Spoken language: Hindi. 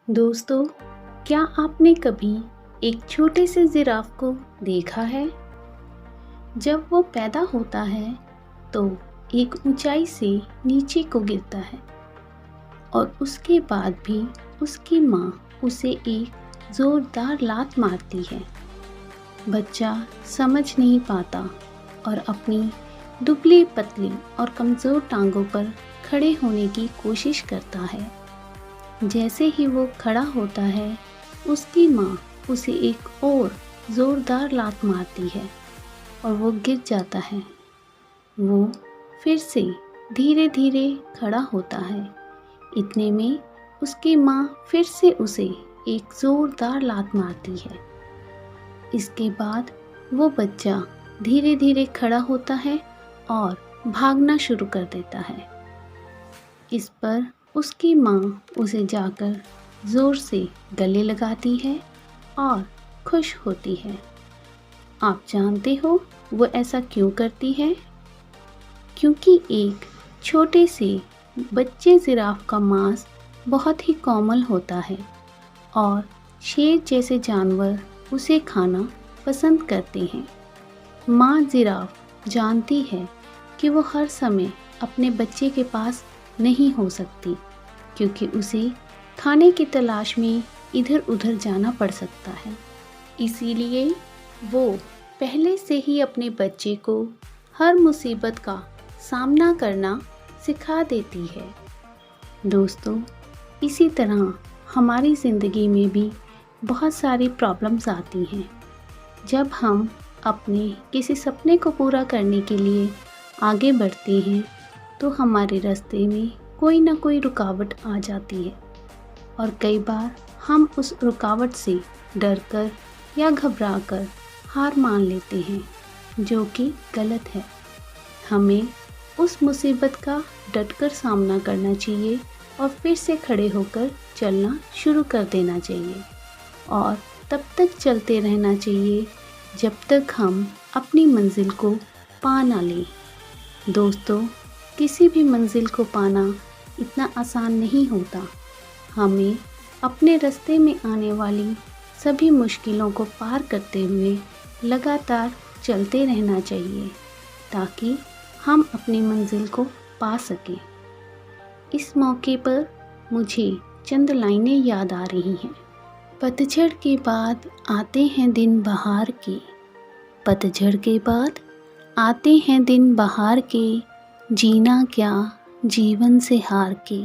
दोस्तों, क्या आपने कभी एक छोटे से जिराफ को देखा है? जब वो पैदा होता है तो एक ऊंचाई से नीचे को गिरता है और उसके बाद भी उसकी माँ उसे एक ज़ोरदार लात मारती है। बच्चा समझ नहीं पाता और अपनी दुबली पतली और कमज़ोर टांगों पर खड़े होने की कोशिश करता है। जैसे ही वो खड़ा होता है, उसकी माँ उसे एक और ज़ोरदार लात मारती है और वो गिर जाता है। वो फिर से धीरे धीरे खड़ा होता है। इतने में उसकी माँ फिर से उसे एक ज़ोरदार लात मारती है। इसके बाद वो बच्चा धीरे धीरे खड़ा होता है और भागना शुरू कर देता है। इस पर उसकी माँ उसे जाकर ज़ोर से गले लगाती है और खुश होती है। आप जानते हो वो ऐसा क्यों करती है? क्योंकि एक छोटे से बच्चे जिराफ का मांस बहुत ही कोमल होता है और शेर जैसे जानवर उसे खाना पसंद करते हैं। माँ जिराफ जानती है कि वो हर समय अपने बच्चे के पास नहीं हो सकती, क्योंकि उसे खाने की तलाश में इधर उधर जाना पड़ सकता है। इसीलिए वो पहले से ही अपने बच्चे को हर मुसीबत का सामना करना सिखा देती है। दोस्तों, इसी तरह हमारी ज़िंदगी में भी बहुत सारी प्रॉब्लम्स आती हैं। जब हम अपने किसी सपने को पूरा करने के लिए आगे बढ़ते हैं तो हमारे रास्ते में कोई ना कोई रुकावट आ जाती है और कई बार हम उस रुकावट से डरकर या घबराकर हार मान लेते हैं, जो कि गलत है। हमें उस मुसीबत का डटकर सामना करना चाहिए और फिर से खड़े होकर चलना शुरू कर देना चाहिए और तब तक चलते रहना चाहिए जब तक हम अपनी मंजिल को पा ना लें। दोस्तों, किसी भी मंजिल को पाना इतना आसान नहीं होता। हमें अपने रास्ते में आने वाली सभी मुश्किलों को पार करते हुए लगातार चलते रहना चाहिए ताकि हम अपनी मंजिल को पा सकें। इस मौके पर मुझे चंद लाइनें याद आ रही हैं। पतझड़ के बाद आते हैं दिन बहार के, पतझड़ के बाद आते हैं दिन बहार के, जीना क्या जीवन से हार के।